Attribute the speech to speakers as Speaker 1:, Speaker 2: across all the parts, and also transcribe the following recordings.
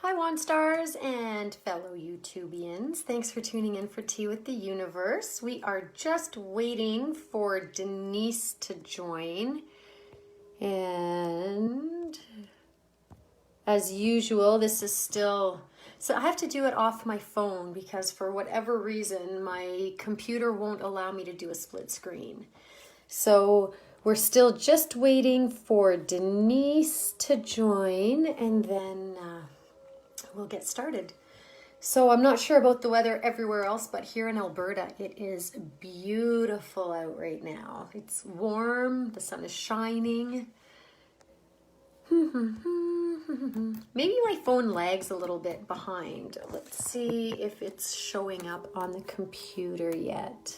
Speaker 1: Hi, Stars and fellow YouTubians. Thanks for tuning in for Tea with the Universe. We are just waiting for Denise to join. And as usual, this is still... So I have to do it off my phone because for whatever reason, my computer won't allow me to do a split screen. So we're still just waiting for Denise to join and then... we'll get started. So I'm not sure about the weather everywhere else, but here in Alberta, it is beautiful out right now. It's warm, the sun is shining. Maybe my phone lags a little bit behind. Let's see if it's showing up on the computer yet.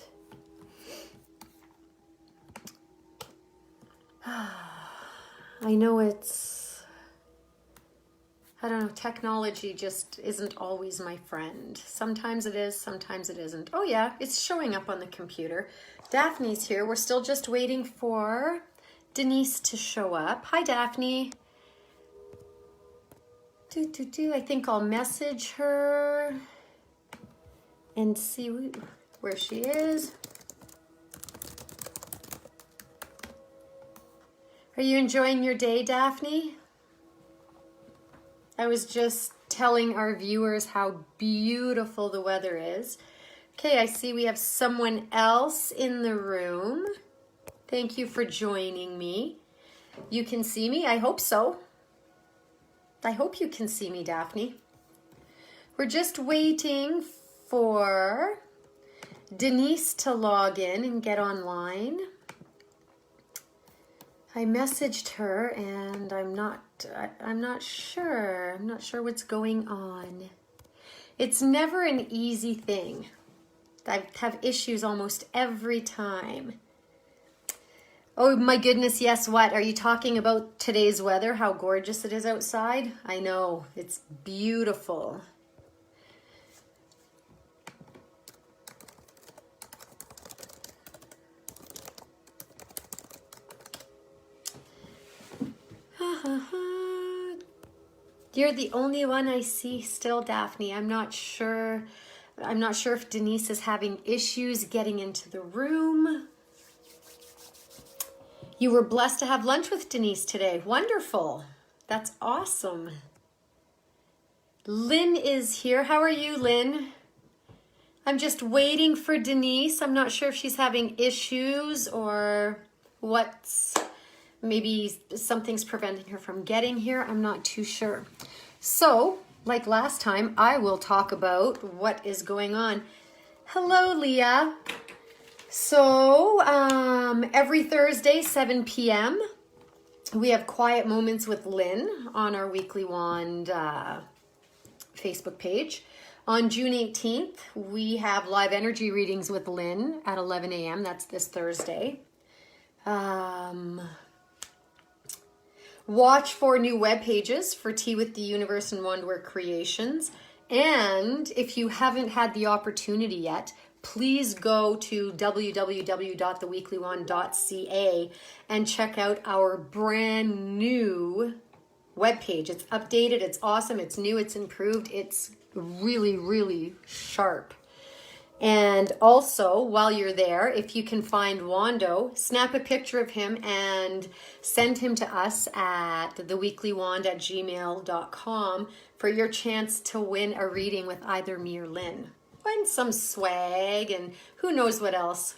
Speaker 1: I know I don't know, technology just isn't always my friend. Sometimes it is, sometimes it isn't. Oh yeah, it's showing up on the computer. Daphne's here. We're still just waiting for Denise to show up. Hi, Daphne. I think I'll message her and see where she is. Are you enjoying your day, Daphne? I was just telling our viewers how beautiful the weather is. Okay, I see we have someone else in the room. Thank you for joining me. You can see me? I hope so. I hope you can see me, Daphne. We're just waiting for Denise to log in and get online. I messaged her and I'm not sure. I'm not sure what's going on. It's never an easy thing. I have issues almost every time. Oh my goodness, yes, what? Are you talking about today's weather? How gorgeous it is outside? I know, it's beautiful. You're the only one I see still, Daphne. I'm not sure if Denise is having issues getting into the room. You were blessed to have lunch with Denise today. Wonderful. That's awesome. Lynn is here. How are you, Lynn? I'm just waiting for Denise. I'm not sure if she's having issues or maybe something's preventing her from getting here. I'm not too sure. So, like last time, I will talk about what is going on. Hello, Leah. So, every Thursday, 7 p.m., we have Quiet Moments with Lynn on our Weekly Wand Facebook page. On June 18th, we have live energy readings with Lynn at 11 a.m. That's this Thursday. Watch for new web pages for Tea with the Universe and Wandware Creations. And if you haven't had the opportunity yet, please go to www.theweeklywand.ca and check out our brand new webpage. It's updated, it's awesome, it's new, it's improved, it's really, really sharp. And also, while you're there, if you can find Wando, snap a picture of him and send him to us at theweeklywand@gmail.com for your chance to win a reading with either me or Lynn. Win some swag and who knows what else.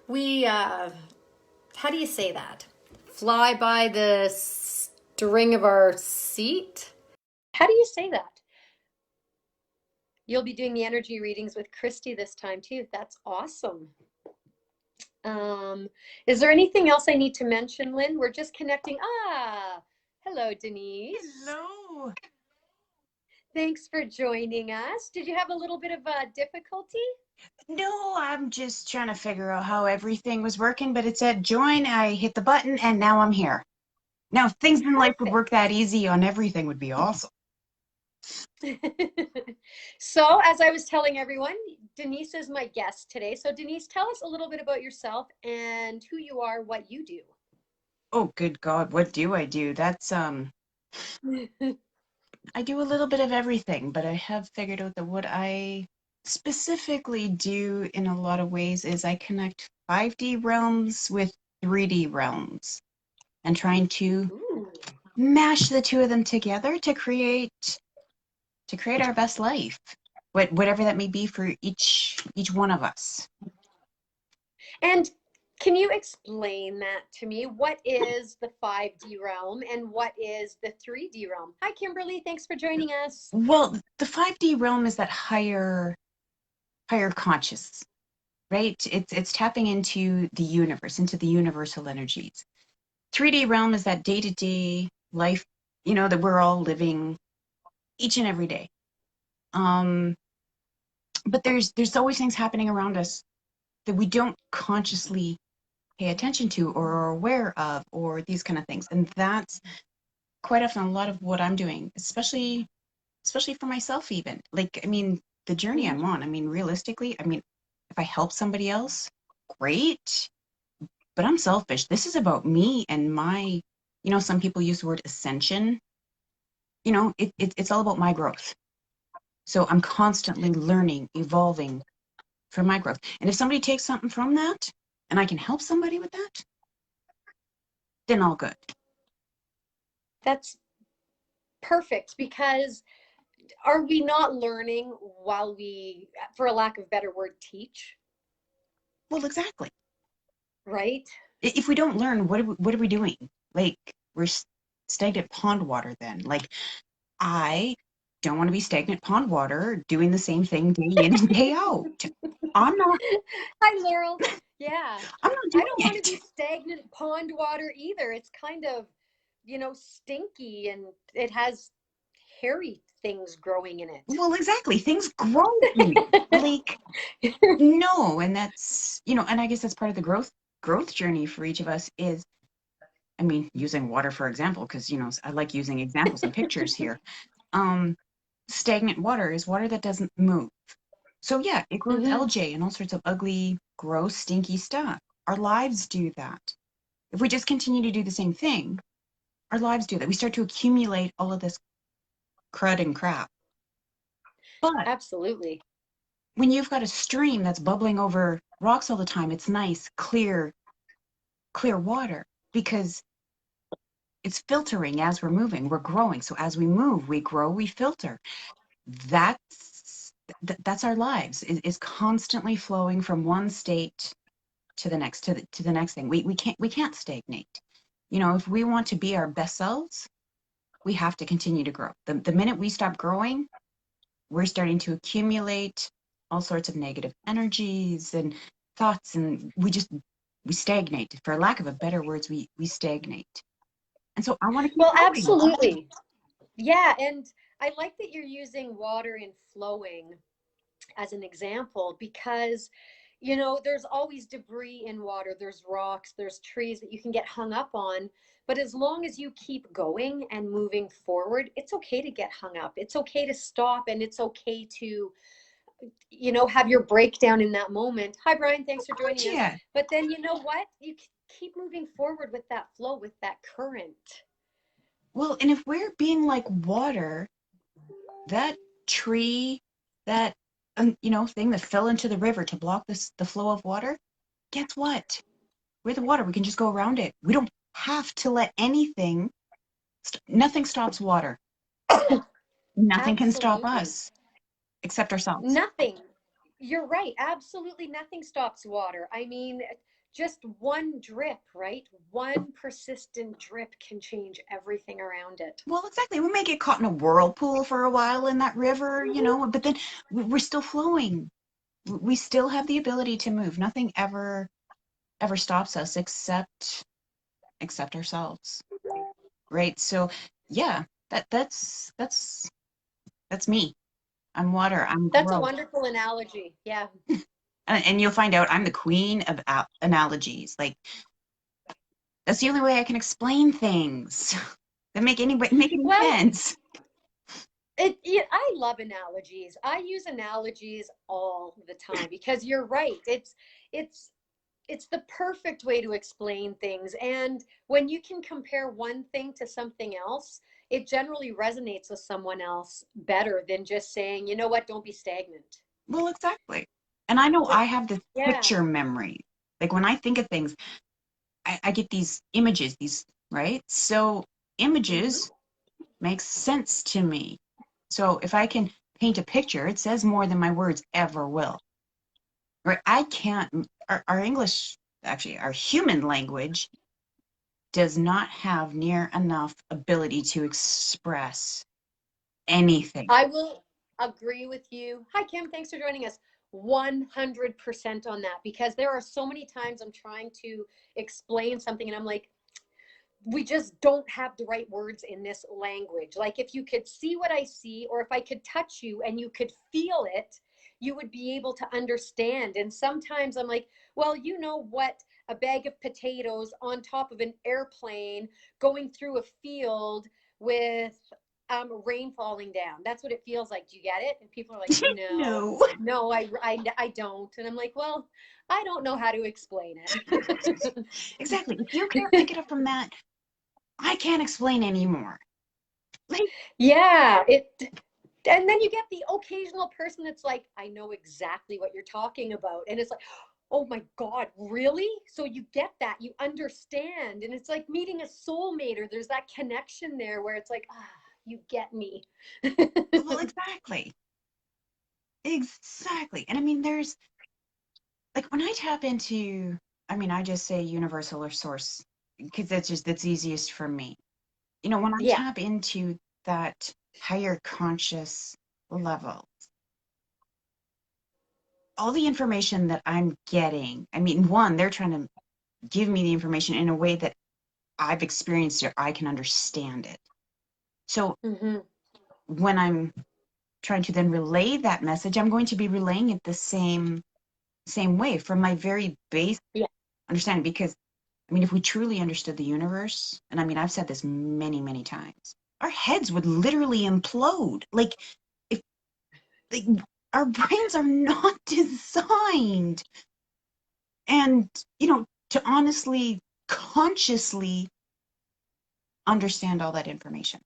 Speaker 1: How do you say that? Fly by the string of our seat? How do you say that? You'll be doing the energy readings with Christy this time too. That's awesome. Is there anything else I need to mention, Lynn? We're just connecting. Hello, Denise.
Speaker 2: Hello.
Speaker 1: Thanks for joining us. Did you have a little bit of difficulty?
Speaker 2: No, I'm just trying to figure out how everything was working, but it said join. I hit the button and now I'm here. Now, if things in life would work that easy on everything would be awesome.
Speaker 1: So, as I was telling everyone, Denise is my guest today. So, Denise, tell us a little bit about yourself and who you are, what you do.
Speaker 2: Oh, good God, what do I do? That's I do a little bit of everything, but I have figured out that what I specifically do in a lot of ways is I connect 5D realms with 3D realms and trying to
Speaker 1: Ooh.
Speaker 2: mash the two of them together to create our best life. Whatever that may be for each one of us.
Speaker 1: And can you explain that to me? What is the 5D realm and what is the 3D realm? Hi, Kimberly. Thanks for joining us.
Speaker 2: Well, the 5D realm is that higher conscious, right? It's tapping into the universe, into the universal energies. 3D realm is that day-to-day life, that we're all living each and every day. Um, but there's always things happening around us that we don't consciously pay attention to or are aware of or these kind of things. And that's quite often a lot of what I'm doing, especially for myself even. Like, I mean, the journey
Speaker 1: Mhm.
Speaker 2: I'm on, I mean, realistically, I mean, if I help somebody else, great. But I'm selfish. This is about me and my, some people use the word ascension. It's all about my growth. So I'm constantly learning, evolving for my growth. And if somebody takes something from that and I can help somebody with that, then all good.
Speaker 1: That's perfect because are we not learning while we, for a lack of better word, teach,
Speaker 2: Well, exactly.
Speaker 1: right?
Speaker 2: If we don't learn, what are we doing? Like, we're stagnant pond water then. Like, I don't want to be stagnant pond water doing the same thing day in and day out. I'm not
Speaker 1: Hi, Laurel. Yeah.
Speaker 2: I'm not
Speaker 1: I
Speaker 2: doing
Speaker 1: don't want to be
Speaker 2: it.
Speaker 1: stagnant pond water either. It's kind of, stinky and it has hairy things growing in
Speaker 2: Well, exactly. Things grow in it.
Speaker 1: it.
Speaker 2: Like, no, and and I guess that's part of the growth journey for each of us is, I mean, using water for example, because I like using examples and pictures here. Um, Stagnant water is water that doesn't move. So yeah, it grows
Speaker 1: Hmm.
Speaker 2: LJ and all sorts of ugly, gross, stinky stuff. Our lives do that. If we just continue to do the same thing, our lives do that. We start to accumulate all of this crud and crap. But
Speaker 1: Absolutely.
Speaker 2: when you've got a stream that's bubbling over rocks all the time, it's nice, clear water because it's filtering as we're moving. We're growing. So as we move, we grow, we filter. That's our lives is constantly flowing from one state to the next to the next thing. We can't stagnate. If we want to be our best selves, we have to continue to grow. The minute we stop growing, we're starting to accumulate all sorts of negative energies and thoughts, and we stagnate. For lack of a better words, we stagnate. And so I want to keep
Speaker 1: Well,
Speaker 2: growing.
Speaker 1: absolutely. Yeah. And I like that you're using water and flowing as an example because there's always debris in water, there's rocks, there's trees that you can get hung up on, but as long as you keep going and moving forward, it's okay to get hung up, it's okay to stop, and it's okay to have your breakdown in that moment. Hi, Brian, thanks for joining us.
Speaker 2: Yeah.
Speaker 1: But then you know what, you keep moving forward with that flow, with that current.
Speaker 2: Well, and if we're being like water, that tree, that thing that fell into the river to block the flow of water, guess what? We're the water. We can just go around it. We don't have to let anything. Nothing stops water. Nothing can stop
Speaker 1: Absolutely.
Speaker 2: us except ourselves.
Speaker 1: Nothing. You're right. Absolutely nothing stops water. I mean, just one drip, right? One persistent drip can change everything around it.
Speaker 2: Well, exactly. We may get caught in a whirlpool for a while in that river, but then we're still flowing. We still have the ability to move. Nothing ever stops us except ourselves. Right? So, yeah, that's me. I'm water. I'm
Speaker 1: That's a
Speaker 2: growth.
Speaker 1: wonderful analogy. Yeah.
Speaker 2: And you'll find out I'm the queen of analogies. Like, that's the only way I can explain things that make any
Speaker 1: Well,
Speaker 2: sense.
Speaker 1: I love analogies. I use analogies all the time because you're right. It's it's the perfect way to explain things. And when you can compare one thing to something else, it generally resonates with someone else better than just saying, you know what, don't be stagnant.
Speaker 2: Well, exactly. And I know
Speaker 1: But
Speaker 2: I have this
Speaker 1: yeah.
Speaker 2: picture memory. Like when I think of things, I get these images, these, right? So
Speaker 1: Hmm.
Speaker 2: images make sense to me. So if I can paint a picture, it says more than my words ever will. Right? I can't, our English, actually, our human language does not have near enough ability to express anything.
Speaker 1: I will agree with you. Hi, Kim. Thanks for joining us. 100% on that, because there are so many times I'm trying to explain something and I'm like, we just don't have the right words in this language. Like, if you could see what I see, or if I could touch you and you could feel it, you would be able to understand. And sometimes I'm like, well, you know what? A bag of potatoes on top of an airplane going through a field with rain falling down. That's what it feels like. Do you get it? And people are like, no,
Speaker 2: No.
Speaker 1: no, I don't. And I'm like, well, I don't know how to explain it.
Speaker 2: Exactly. If you can't pick it up from that, I can't explain anymore. Like,
Speaker 1: Yeah, it and then you get the occasional person that's like, I know exactly what you're talking about. And it's like, oh my God, really? So you get that, you understand. And it's like meeting a soulmate, or there's that connection there where it's like, ah, you get me.
Speaker 2: well, exactly. Exactly. And I mean, there's like when I tap into, I mean, I just say universal or source because that's easiest for me. You know, when I
Speaker 1: Yeah.
Speaker 2: tap into that higher conscious level, all the information that I'm getting, I mean, one, they're trying to give me the information in a way that I've experienced it, I can understand it. So
Speaker 1: Hmm.
Speaker 2: when I'm trying to then relay that message, I'm going to be relaying it the same way from my very base
Speaker 1: Yeah.
Speaker 2: understanding. Because I mean, if we truly understood the universe, and I mean, I've said this many, many times, our heads would literally implode. Like, if like, our brains are not designed, and to honestly, consciously understand all that information.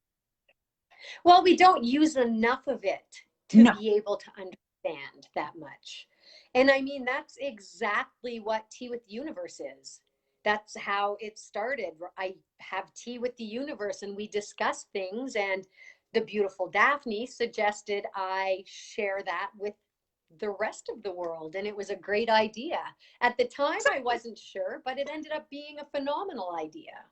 Speaker 1: Well, we don't use enough of it to
Speaker 2: No,
Speaker 1: be able to understand that much. And I mean, that's exactly what Tea with the Universe is. That's how it started. I have tea with the universe and we discuss things. And the beautiful Daphne suggested I share that with the rest of the world. And it was a great idea. At the time, I wasn't sure, but it ended up being a phenomenal idea.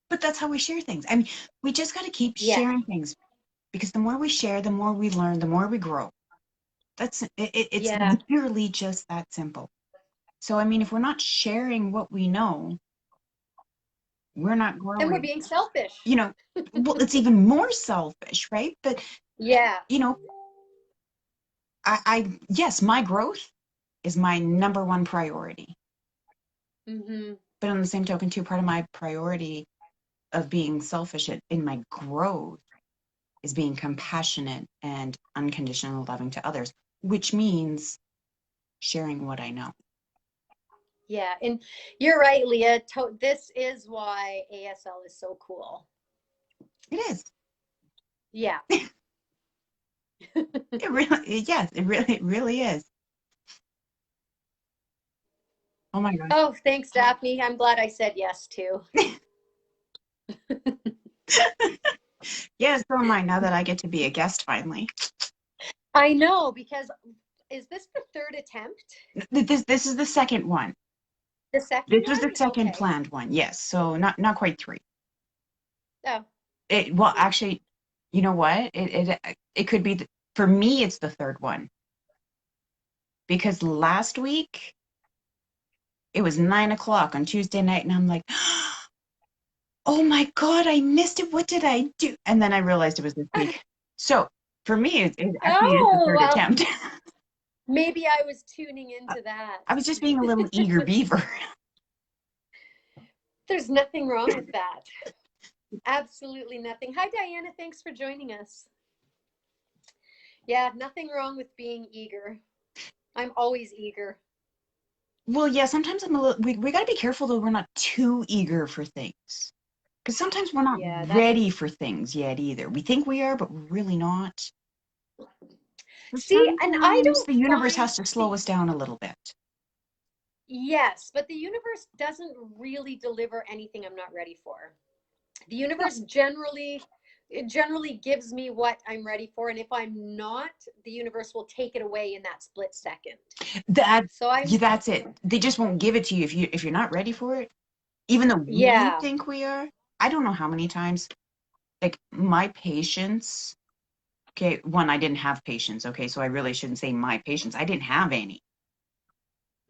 Speaker 2: but that's how we share things. I mean, we just got to keep
Speaker 1: Yeah.
Speaker 2: sharing things because the more we share, the more we learn, the more we grow. It's
Speaker 1: Yeah.
Speaker 2: literally just that simple. So, I mean, if we're not sharing what we know, we're not
Speaker 1: Then we're
Speaker 2: growing.
Speaker 1: being selfish.
Speaker 2: You know, well, it's even more selfish, right? But,
Speaker 1: Yeah.
Speaker 2: you know, yes, my growth is my number one priority.
Speaker 1: Hmm.
Speaker 2: But on the same token, too, part of my priority of being selfish in my growth is being compassionate and unconditional loving to others, which means sharing what I know.
Speaker 1: Yeah, and you're right, Leah. This is why ASL is so cool.
Speaker 2: It is.
Speaker 1: Yeah.
Speaker 2: It really, yes, it really is. Oh my gosh.
Speaker 1: Oh, thanks, Daphne. I'm glad I said yes too.
Speaker 2: Yes, so am I now that I get to be a guest finally.
Speaker 1: I know, because is this the third attempt?
Speaker 2: This is the second one.
Speaker 1: The second
Speaker 2: This was the
Speaker 1: one?
Speaker 2: second
Speaker 1: Okay.
Speaker 2: planned one. Yes, so not quite three.
Speaker 1: Oh,
Speaker 2: Well, actually, you know what? It could be for me. It's the third one because last week it was 9 o'clock on Tuesday night, and I'm like, oh my God, I missed it. What did I do? And then I realized it was this week. So for me, it actually is the
Speaker 1: oh,
Speaker 2: third
Speaker 1: well,
Speaker 2: attempt.
Speaker 1: maybe I was tuning into that.
Speaker 2: I was just being a little eager beaver.
Speaker 1: There's nothing wrong with that. Absolutely nothing. Hi, Diana. Thanks for joining us. Yeah, nothing wrong with being eager. I'm always eager.
Speaker 2: Well, yeah, sometimes I'm a little, we got to be careful though. We're not too eager for things. Because sometimes we're not
Speaker 1: Yeah, that's
Speaker 2: ready for things yet either. We think we are, but we're really not. So
Speaker 1: see, and I
Speaker 2: sometimes
Speaker 1: don't
Speaker 2: the universe
Speaker 1: find
Speaker 2: has to slow
Speaker 1: the
Speaker 2: us down a little bit.
Speaker 1: yes, but the universe doesn't really deliver anything I'm not ready for. The universe generally it generally gives me what I'm ready for, and if I'm not, the universe will take it away in that split second.
Speaker 2: That
Speaker 1: So I'm
Speaker 2: yeah, that's it. They just won't give it to you if you're not ready for it. Even though we
Speaker 1: yeah.
Speaker 2: think we are. I don't know how many times, like my patience. Okay, one, I didn't have patience. Okay, so I really shouldn't say my patience. I didn't have any.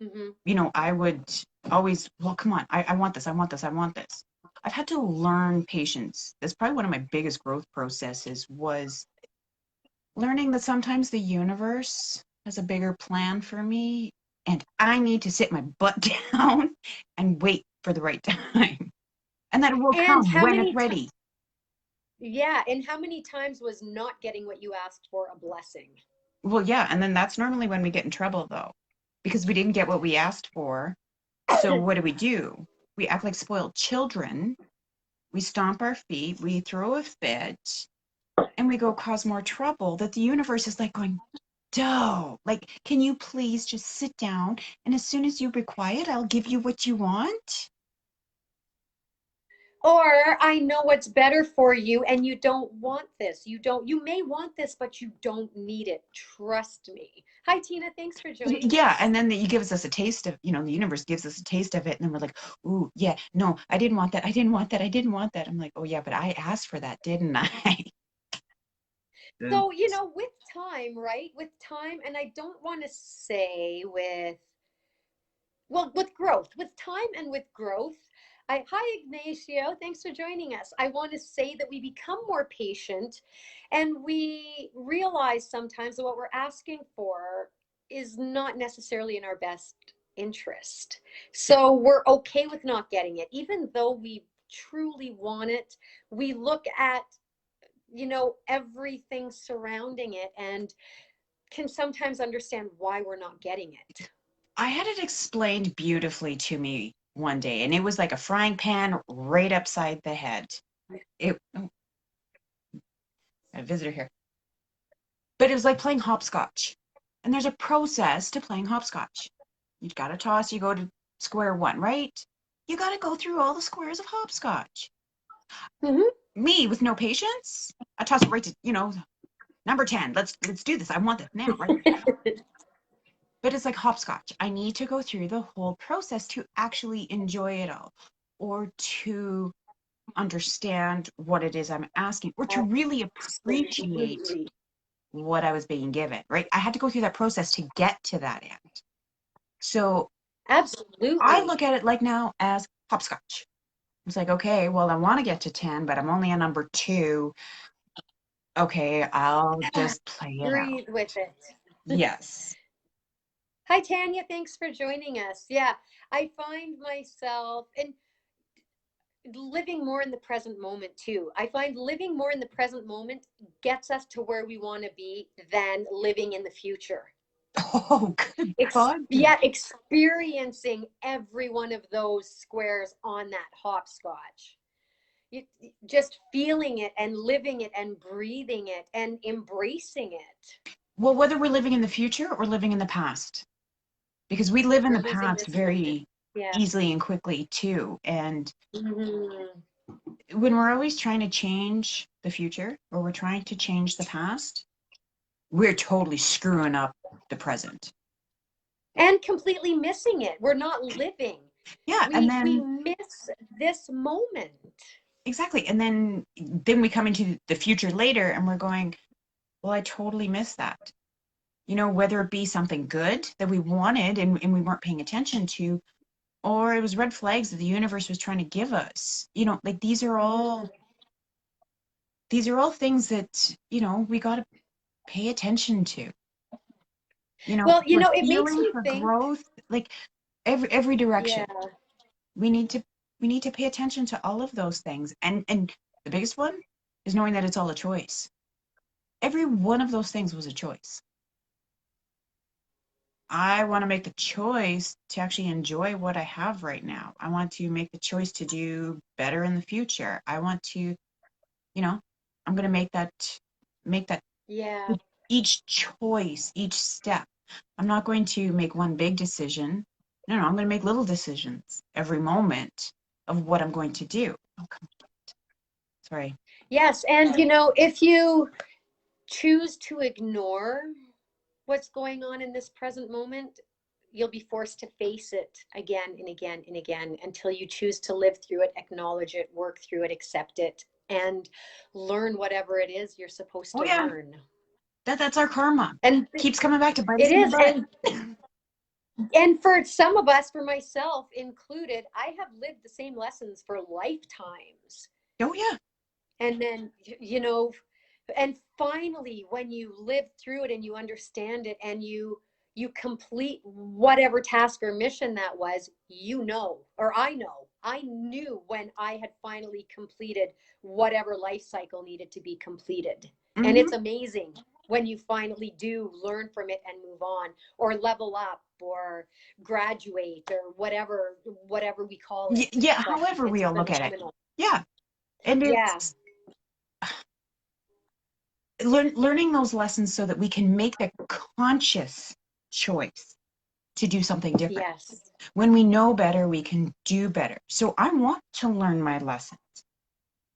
Speaker 1: Hmm.
Speaker 2: I would always, well, come on, I want this, I want this, I want this. I've had to learn patience. That's probably one of my biggest growth processes was learning that sometimes the universe has a bigger plan for me and I need to sit my butt down and wait for the right time. And that it will
Speaker 1: And
Speaker 2: come
Speaker 1: how
Speaker 2: when it's
Speaker 1: many
Speaker 2: ready.
Speaker 1: yeah, and how many times was not getting what you asked for a blessing?
Speaker 2: Well, yeah, and then that's normally when we get in trouble though, because we didn't get what we asked for. So what do? We act like spoiled children. We stomp our feet, we throw a fit, and we go cause more trouble that the universe is like going, duh, like, can you please just sit down? And as soon as you be quiet, I'll give you what you want.
Speaker 1: Or I know what's better for you and you don't want this. You may want this, but you don't need it. Trust me. Hi, Tina. Thanks for joining
Speaker 2: Yeah,
Speaker 1: us.
Speaker 2: and then you give us a taste of, the universe gives us a taste of it, and then we're like, ooh, yeah, no, I didn't want that, I didn't want that, I didn't want that. I'm like, oh yeah, but I asked for that, didn't I?
Speaker 1: So, with time, right? With time, and I don't want to say with growth, with time and with growth. Hi, Ignacio. Thanks for joining us. I want to say that we become more patient and we realize sometimes that what we're asking for is not necessarily in our best interest. So we're okay with not getting it, even though we truly want it. We look at, everything surrounding it and can sometimes understand why we're not getting it.
Speaker 2: I had it explained beautifully to me one day, and it was like a frying pan right upside the head. Oh, a visitor here. But it was like playing hopscotch. And there's a process to playing hopscotch. You've got to toss, you go to square one, right? You got to go through all the squares of hopscotch.
Speaker 1: Mm-hmm.
Speaker 2: Me with no patience, I toss it right to, number 10. Let's do this. I want this now, right? But it's like hopscotch. I need to go through the whole process to actually enjoy it all or to understand what it is I'm asking or to really appreciate
Speaker 1: Absolutely.
Speaker 2: what I was being given, right? I had to go through that process to get to that end. So I
Speaker 1: Absolutely.
Speaker 2: look at it like now as hopscotch. It's like, okay, well, I want to get to 10, but I'm only on number two. Okay, I'll just play it out.
Speaker 1: Breathe with it.
Speaker 2: Yes.
Speaker 1: Hi, Tanya. Thanks for joining us. Yeah, I find myself and living more in the present moment too. I find living more in the present moment gets us to where we want to be than living in the future.
Speaker 2: Oh, good God.
Speaker 1: Yeah, experiencing every one of those squares on that hopscotch. You, just feeling it and living it and breathing it and embracing it.
Speaker 2: Well, whether we're living in the future or living in the past, because we live in
Speaker 1: We're
Speaker 2: the
Speaker 1: losing
Speaker 2: past
Speaker 1: this moment.
Speaker 2: very
Speaker 1: Yes.
Speaker 2: easily and quickly too. And
Speaker 1: Mhm.
Speaker 2: when we're always trying to change the future or we're trying to change the past, we're totally screwing up the present.
Speaker 1: And completely missing it. We're not living.
Speaker 2: Yeah, and
Speaker 1: We
Speaker 2: then
Speaker 1: miss this moment.
Speaker 2: exactly. And then we come into the future later and we're going, well, I totally missed that. Whether it be something good that we wanted and we weren't paying attention to, or it was red flags that the universe was trying to give us. Like
Speaker 1: Mhm.
Speaker 2: these are all things that, we got to pay attention to.
Speaker 1: Well,
Speaker 2: For
Speaker 1: it makes
Speaker 2: healing,
Speaker 1: me
Speaker 2: for
Speaker 1: think,
Speaker 2: growth, like every
Speaker 1: yeah,
Speaker 2: direction. We need to pay attention to all of those things. And the biggest one is knowing that it's all a choice. Every one of those things was a choice. I want to make the choice to actually enjoy what I have right now. I want to make the choice to do better in the future. I want to, I'm going to make that
Speaker 1: Yeah.
Speaker 2: each choice, each step. I'm not going to make one big decision. No, I'm going to make little decisions every moment of what I'm going to do. Oh, sorry.
Speaker 1: Yes. And, if you choose to ignore what's going on in this present moment, you'll be forced to face it again and again and again until you choose to live through it, acknowledge it, work through it, accept it, and learn whatever it is you're supposed
Speaker 2: Oh
Speaker 1: to
Speaker 2: yeah,
Speaker 1: learn.
Speaker 2: that's our karma.
Speaker 1: And
Speaker 2: Keeps coming back to bite us
Speaker 1: it
Speaker 2: in the
Speaker 1: is.
Speaker 2: butt.
Speaker 1: And for some of us, for myself included, I have lived the same lessons for lifetimes.
Speaker 2: Oh yeah.
Speaker 1: And then, and finally when you live through it and you understand it and you complete whatever task or mission that was, or I knew when I had finally completed whatever life cycle needed to be completed. And
Speaker 2: Mm-hmm.
Speaker 1: it's amazing when you finally do learn from it and move on, or level up, or graduate, or whatever we call it,
Speaker 2: Yeah,
Speaker 1: but
Speaker 2: however
Speaker 1: it's
Speaker 2: we all look at it.
Speaker 1: phenomenal.
Speaker 2: Yeah. And
Speaker 1: Yeah.
Speaker 2: it's learning those lessons so that we can make the conscious choice to do something different.
Speaker 1: Yes.
Speaker 2: When we know better, we can do better. So I want to learn my lessons,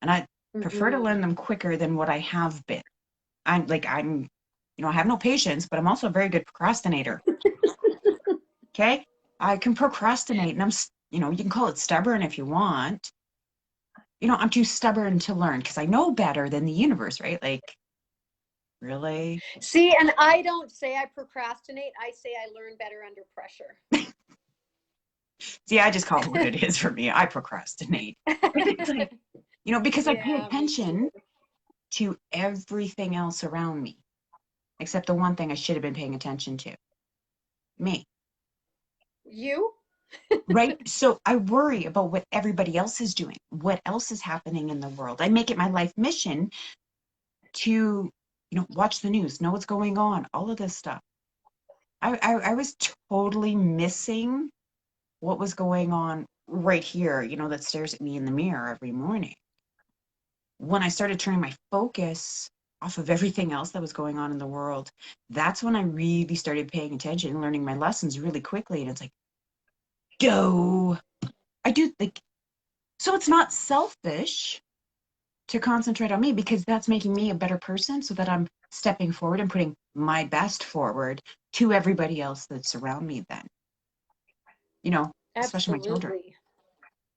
Speaker 2: and I prefer to
Speaker 1: Mm-hmm.
Speaker 2: learn them quicker than what I have been. I have no patience, but I'm also a very good procrastinator. Okay. I can procrastinate, and you can call it stubborn if you want. I'm too stubborn to learn because I know better than the universe, right? Like, really?
Speaker 1: See, and I don't say I procrastinate. I say I learn better under pressure.
Speaker 2: See, I just call it what it is for me. I procrastinate. It's like, because I pay
Speaker 1: Yeah, me
Speaker 2: attention
Speaker 1: too.
Speaker 2: to everything else around me, except the one thing I should have been paying attention to, me,
Speaker 1: You?
Speaker 2: right? So I worry about what everybody else is doing, what else is happening in the world. I make it my life mission to, watch the news, know what's going on, all of this stuff. I was totally missing what was going on right here, that stares at me in the mirror every morning. When I started turning my focus off of everything else that was going on in the world, that's when I really started paying attention and learning my lessons really quickly. And it's like, go. I do like, so it's not selfish to concentrate on me because that's making me a better person so that I'm stepping forward and putting my best forward to everybody else that's around me then, especially my children,
Speaker 1: Absolutely.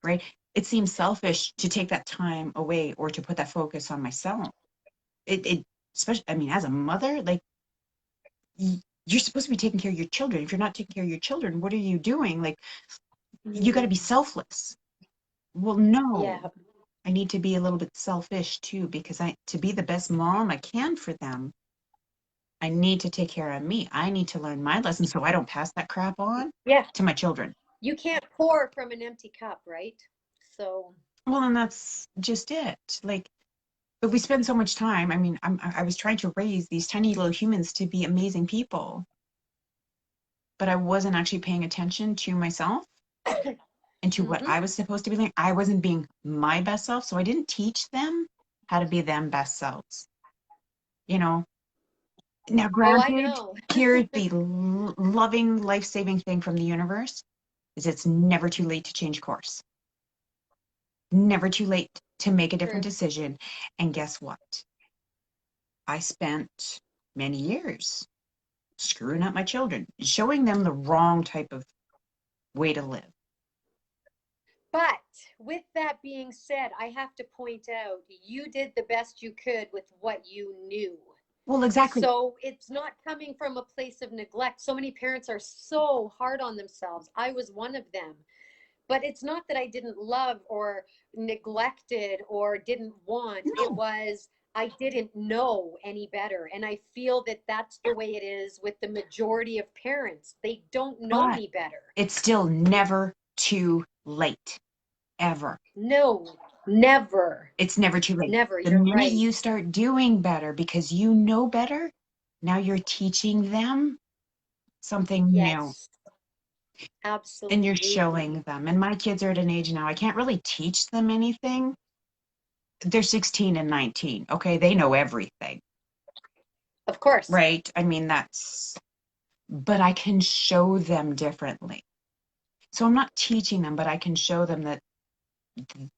Speaker 2: right? It seems selfish to take that time away or to put that focus on myself. It especially, I mean, as a mother, like you're supposed to be taking care of your children. If you're not taking care of your children, what are you doing? Like, you got to be
Speaker 1: Mm.
Speaker 2: selfless. Well, no,
Speaker 1: Yeah.
Speaker 2: I need to be a little bit selfish too, because to be the best mom I can for them, I need to take care of me. I need to learn my lessons so I don't pass that crap on
Speaker 1: Yeah.
Speaker 2: to my children.
Speaker 1: You can't pour from an empty cup, right? So,
Speaker 2: Well, and that's just it. Like, but we spend so much time. I mean, I was trying to raise these tiny little humans to be amazing people, but I wasn't actually paying attention to myself and to what
Speaker 1: mm-hmm.
Speaker 2: I was supposed to be doing. I wasn't being my best self, so I didn't teach them how to be them best selves. You know. Now,
Speaker 1: Oh, I
Speaker 2: granted,
Speaker 1: know.
Speaker 2: here's the loving, life-saving thing from the universe: is it's never too late to change course. Never too late to make a different
Speaker 1: True.
Speaker 2: decision. And guess what? I spent many years screwing up my children, showing them the wrong type of way to live.
Speaker 1: But with that being said, I have to point out you did the best you could with what you knew.
Speaker 2: Well, exactly.
Speaker 1: So it's not coming from a place of neglect. So many parents are so hard on themselves. I was one of them. But it's not that I didn't love or neglected or didn't want. It
Speaker 2: No,
Speaker 1: was I didn't know any better. And I feel that that's the way it is with the majority of parents. They don't know
Speaker 2: but
Speaker 1: any better.
Speaker 2: it's still never too late, ever.
Speaker 1: No, never,
Speaker 2: It's never too late.
Speaker 1: never.
Speaker 2: The
Speaker 1: You're
Speaker 2: minute
Speaker 1: right.
Speaker 2: you start doing better because you know better, now you're teaching them something new,
Speaker 1: Yes,
Speaker 2: and you're
Speaker 1: absolutely.
Speaker 2: showing them. And my kids are at an age now, I can't really teach them anything. They're 16 and 19. Okay. They know everything,
Speaker 1: Of course.
Speaker 2: right? I mean, but I can show them differently. So I'm not teaching them, but I can show them that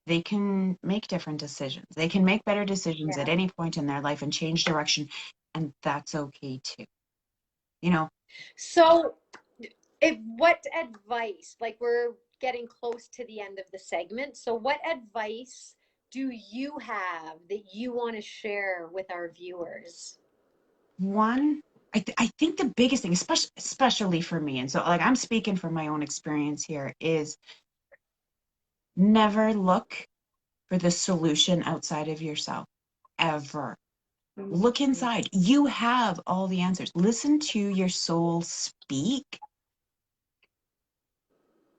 Speaker 2: they can make different decisions. They can make better decisions at
Speaker 1: Yeah.
Speaker 2: any point in their life and change direction. And that's okay too. You know,
Speaker 1: So, what advice, like we're getting close to the end of the segment, so what advice do you have that you want to share with our viewers?
Speaker 2: one, I think the biggest thing, especially for me, and so like I'm speaking from my own experience here, is never look for the solution outside of yourself, ever. Look
Speaker 1: Mhm.
Speaker 2: inside. You have all the answers. Listen to your soul speak,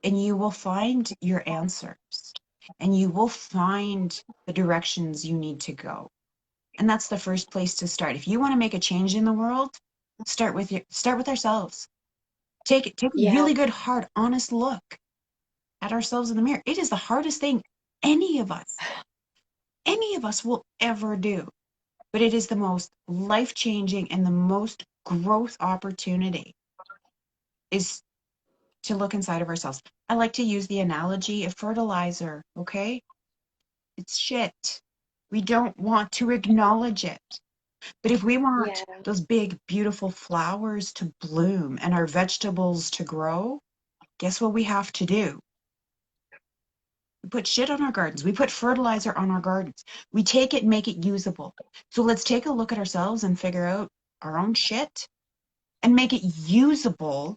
Speaker 2: and you will find your answers, and you will find the directions you need to go. And that's the first place to start. If you want to make a change in the world, start with ourselves. Take a
Speaker 1: Yeah,
Speaker 2: really good, hard, honest look at ourselves in the mirror. It is the hardest thing any of us, any of us will ever do. But it is the most life-changing and the most growth opportunity is to look inside of ourselves. I like to use the analogy of fertilizer, okay? It's shit. We don't want to acknowledge it. But if we
Speaker 1: yeah,
Speaker 2: want those big, beautiful flowers to bloom and our vegetables to grow, guess what we have to do? We put shit on our gardens. We put fertilizer on our gardens. We take it and make it usable. So let's take a look at ourselves and figure out our own shit and make it usable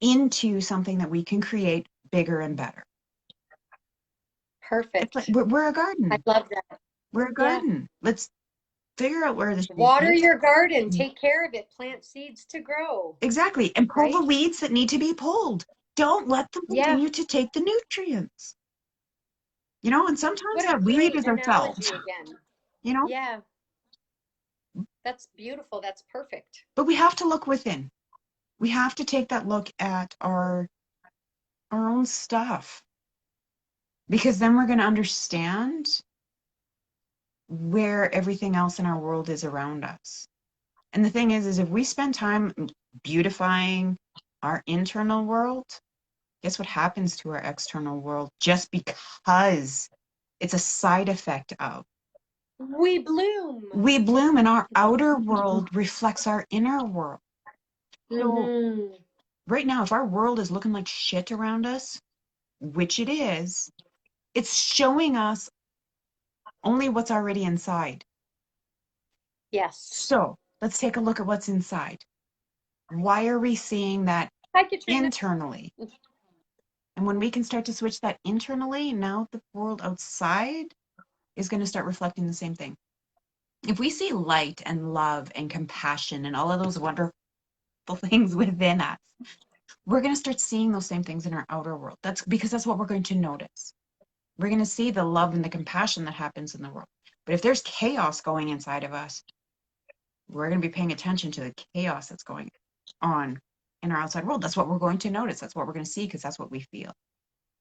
Speaker 2: into something that we can create bigger and better. It's like
Speaker 1: perfect.
Speaker 2: we're a
Speaker 1: I
Speaker 2: garden.
Speaker 1: love that.
Speaker 2: We're a
Speaker 1: Yeah.
Speaker 2: garden. Let's figure out where the shit
Speaker 1: Water
Speaker 2: is.
Speaker 1: your garden, take care of it, plant seeds to grow,
Speaker 2: Exactly. And pull the
Speaker 1: right?
Speaker 2: weeds that need to be pulled. Don't let them
Speaker 1: Yeah.
Speaker 2: continue to take the nutrients. And sometimes
Speaker 1: What a
Speaker 2: that weed
Speaker 1: great
Speaker 2: is ourselves,
Speaker 1: analogy again.
Speaker 2: you know,
Speaker 1: Yeah, that's beautiful. That's perfect.
Speaker 2: but we have to look within. We have to take that look at our own stuff because then we're going to understand where everything else in our world is around us. And the thing is if we spend time beautifying our internal world, guess what happens to our external world just because it's a side effect of
Speaker 1: We bloom.
Speaker 2: we bloom and our outer world reflects our inner world. So
Speaker 1: Mm-hmm.
Speaker 2: right now, if our world is looking like shit around us, which it is, it's showing us only what's already inside.
Speaker 1: Yes.
Speaker 2: So let's take a look at what's inside. Why are we seeing that
Speaker 1: Hi, Katrina.
Speaker 2: internally? And when we can start to switch that internally, now the world outside is going to start reflecting the same thing. If we see light and love and compassion and all of those wonderful things within us, we're going to start seeing those same things in our outer world. That's because that's what we're going to notice. We're going to see the love and the compassion that happens in the world. But if there's chaos going inside of us, we're going to be paying attention to the chaos that's going on in our outside world. That's what we're going to notice. That's what we're going to see because that's what we feel.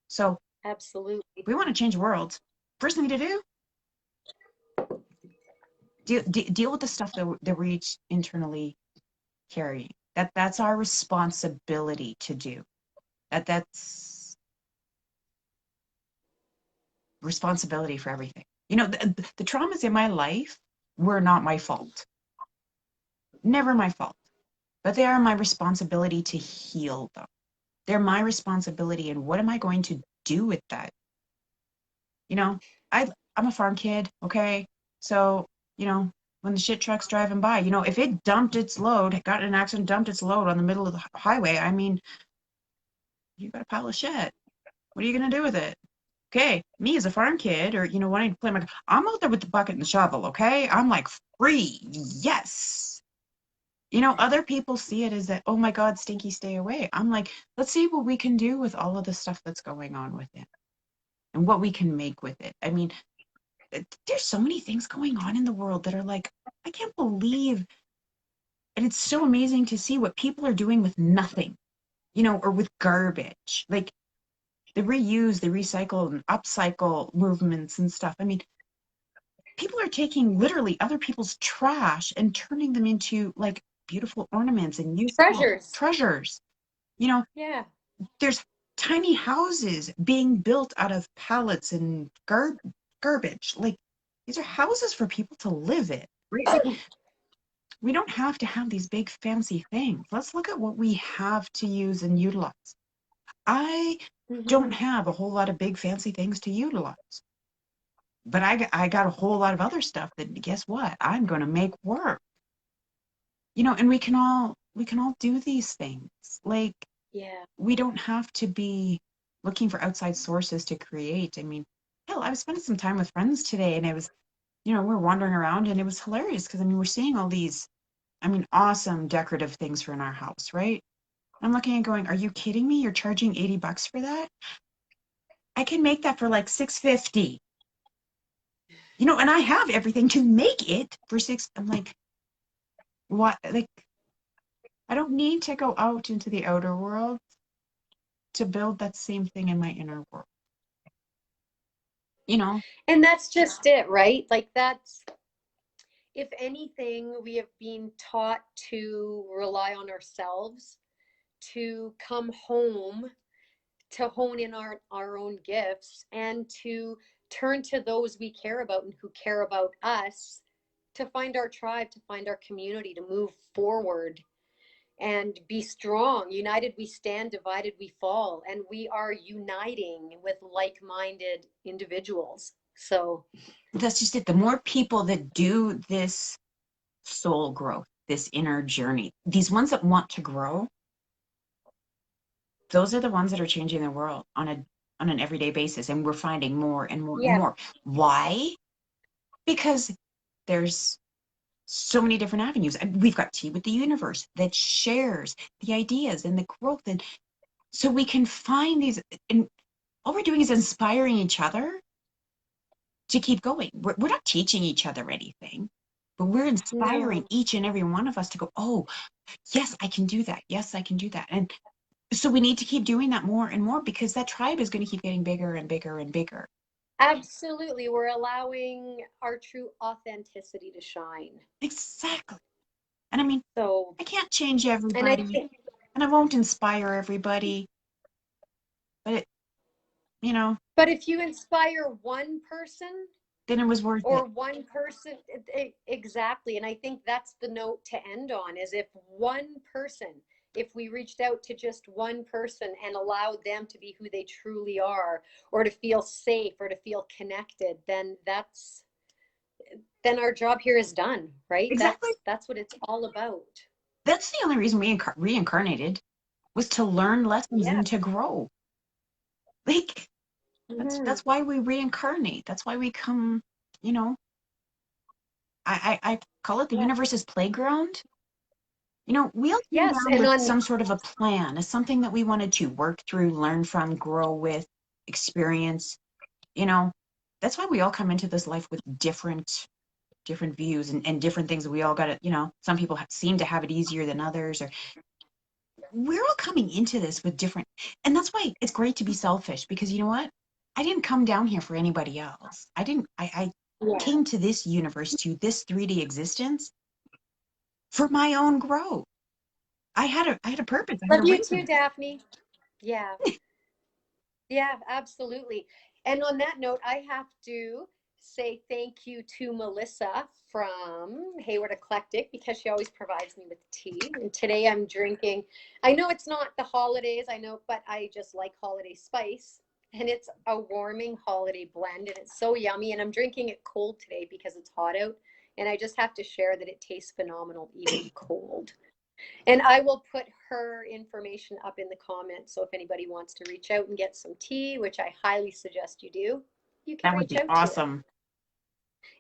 Speaker 2: So if
Speaker 1: Absolutely.
Speaker 2: we want to change worlds, first thing to do, deal with the stuff that we're each internally carrying. That's our responsibility to do. That's responsibility for everything. The traumas in my life were not my fault. Never my fault. But they are my responsibility to heal them. They're my responsibility. And what am I going to do with that? You know, I'm a farm kid, okay? So, when the shit truck's driving by, if it dumped its load, got in an accident, dumped its load on the middle of the highway, I mean, you got a pile of shit. What are you going to do with it? Okay, me as a farm kid or, wanting to play I'm out there with the bucket and the shovel, okay? I'm like free. Yes. Other people see it as that, oh my God, Stinky, stay away. I'm like, let's see what we can do with all of the stuff that's going on with it and what we can make with it. I mean, there's so many things going on in the world that are like, I can't believe And it's so amazing to see what people are doing with nothing, you know, or with garbage. Like the reuse, the recycle and upcycle movements and stuff. I mean, people are taking literally other people's trash and turning them into like beautiful ornaments and useful
Speaker 1: Treasures.
Speaker 2: treasures. You know,
Speaker 1: Yeah.
Speaker 2: there's tiny houses being built out of pallets and garbage. Like these are houses for people to live in, right? Like we don't have to have these big fancy things. Let's look at what we have to use and utilize. I don't
Speaker 1: Hmm.
Speaker 2: have a whole lot of big fancy things to utilize, but I got a whole lot of other stuff that guess what? I'm going to make work. You know, and we can all do these things. Like
Speaker 1: Yeah.
Speaker 2: we don't have to be looking for outside sources to create. I mean, hell, I was spending some time with friends today and it was, you know, we're wandering around and it was hilarious because I mean, we're seeing all these, I mean, awesome decorative things for in our house, right? I'm looking and going, are you kidding me? You're charging $80 for that? I can make that for like 650. You know, and I have everything to make it for six. I'm like, what? Like, I don't need to go out into the outer world to build that same thing in my inner world. You know,
Speaker 1: And that's just it, right? Like that's, if anything, we have been taught to rely on ourselves, to come home, to hone in our own gifts, and to turn to those we care about and who care about us, to find our tribe, to find our community, to move forward and be strong. United we stand, divided we fall. And we are uniting with like minded individuals. So,
Speaker 2: that's just it. The more people that do this soul growth, this inner journey, these ones that want to grow, those are the ones that are changing the world on an everyday basis. And we're finding more and more and
Speaker 1: yeah,
Speaker 2: more. Why? Because there's so many different avenues. And we've got Tea with the Universe that shares the ideas and the growth. And so we can find these, and all we're doing is inspiring each other to keep going. We're not teaching each other anything, but we're inspiring
Speaker 1: no,
Speaker 2: each and every one of us to go, oh, yes, I can do that. Yes, I can do that. And so we need to keep doing that more and more because that tribe is going to keep getting bigger and bigger and bigger.
Speaker 1: absolutely. We're allowing our true authenticity to shine.
Speaker 2: Exactly. And I mean,
Speaker 1: So,
Speaker 2: I can't change
Speaker 1: and I
Speaker 2: everybody
Speaker 1: think,
Speaker 2: and I won't inspire everybody, but it, you know,
Speaker 1: but if you inspire one person,
Speaker 2: then it was worth
Speaker 1: or
Speaker 2: it.
Speaker 1: one person, exactly. And I think that's the note to end on, is if one person, if we reached out to just one person and allowed them to be who they truly are, or to feel safe, or to feel connected, then our job here is done, right?
Speaker 2: Exactly.
Speaker 1: That's what it's all about.
Speaker 2: That's the only reason we reincarnated was to learn lessons
Speaker 1: Yeah.
Speaker 2: and to grow. Like
Speaker 1: Hmm.
Speaker 2: that's why we reincarnate. That's why we come, you know, I call it the
Speaker 1: Yeah.
Speaker 2: universe's playground. You know, we all came
Speaker 1: Yes.
Speaker 2: down
Speaker 1: And
Speaker 2: with
Speaker 1: on,
Speaker 2: some sort of a plan, as something that we wanted to work through, learn from, grow with, experience. You know, that's why we all come into this life with different views and different things. We all got it. You know, some people seem to have it easier than others, or we're all coming into this with different. And that's why it's great to be selfish because you know what? I didn't come down here for anybody else. I didn't. I
Speaker 1: yeah.
Speaker 2: came to this universe, to this 3D existence for my own growth. I had a purpose. I had
Speaker 1: Love
Speaker 2: a
Speaker 1: you too,
Speaker 2: reason.
Speaker 1: Daphne. Yeah. Yeah, absolutely. And on that note, I have to say thank you to Melissa from Hayward Eclectic, because she always provides me with tea. And today I'm drinking, I know it's not the holidays, I know, but I just like holiday spice. And it's a warming holiday blend, and it's so yummy. And I'm drinking it cold today because it's hot out. And I just have to share that it tastes phenomenal, even cold. And I will put her information up in the comments. So if anybody wants to reach out and get some tea, which I highly suggest you do, you can
Speaker 2: That would
Speaker 1: reach
Speaker 2: be
Speaker 1: out to her.
Speaker 2: awesome.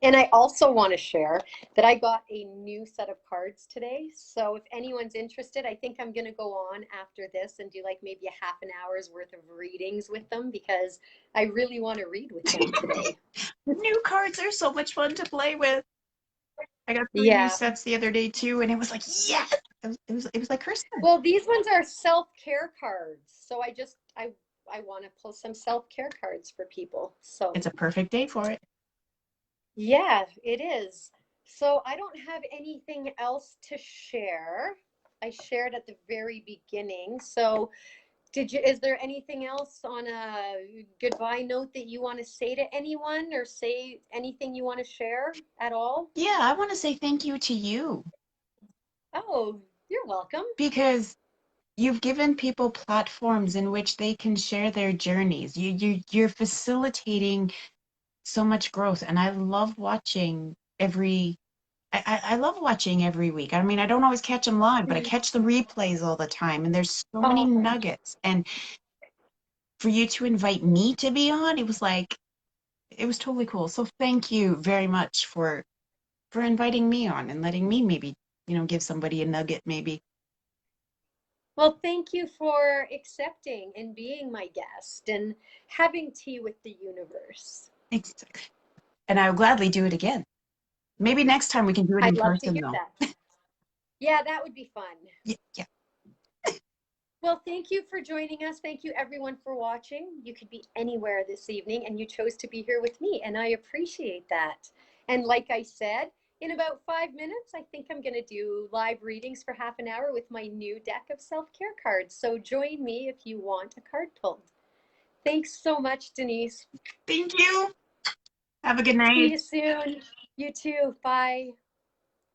Speaker 1: And I also want to share that I got a new set of cards today. So if anyone's interested, I think I'm going to go on after this and do like maybe a half an hour's worth of readings with them, because I really want to read with them today.
Speaker 2: New cards are so much fun to play with. I got 3 new
Speaker 1: Yeah.
Speaker 2: sets the other day too, and it was like, yes, it was like Christmas.
Speaker 1: Well, these ones are self-care cards. So I want to pull some self-care cards for people. So
Speaker 2: It's a perfect day for it.
Speaker 1: yeah, it is. So I don't have anything else to share. I shared at the very beginning. So is there anything else on a goodbye note that you want to say to anyone or say anything you want to share at all?
Speaker 2: Yeah, I want to say thank you to you
Speaker 1: Oh, you're welcome.
Speaker 2: because you've given people platforms in which they can share their journeys. You're facilitating so much growth, and I love watching I love watching every week. I mean, I don't always catch them live, but I catch the replays all the time, and there's so many
Speaker 1: Oh,
Speaker 2: nuggets. And for you to invite me to be on, it was like it was totally cool. So thank you very much for inviting me on and letting me maybe, give somebody a nugget maybe.
Speaker 1: well, thank you for accepting and being my guest and having tea with the universe.
Speaker 2: Thanks. And I will gladly do it again. Maybe next time we can do it in
Speaker 1: I'd love to
Speaker 2: person
Speaker 1: hear
Speaker 2: though.
Speaker 1: that. Yeah, that would be fun.
Speaker 2: Yeah, yeah.
Speaker 1: Well, thank you for joining us. Thank you, everyone, for watching. You could be anywhere this evening, and you chose to be here with me, and I appreciate that. And like I said, in about 5 minutes, I think I'm going to do live readings for half an hour with my new deck of self care cards. So join me if you want a card pulled. Thanks so much, Denise.
Speaker 2: Thank you. Have a good
Speaker 1: See
Speaker 2: night.
Speaker 1: you soon. You too. Bye.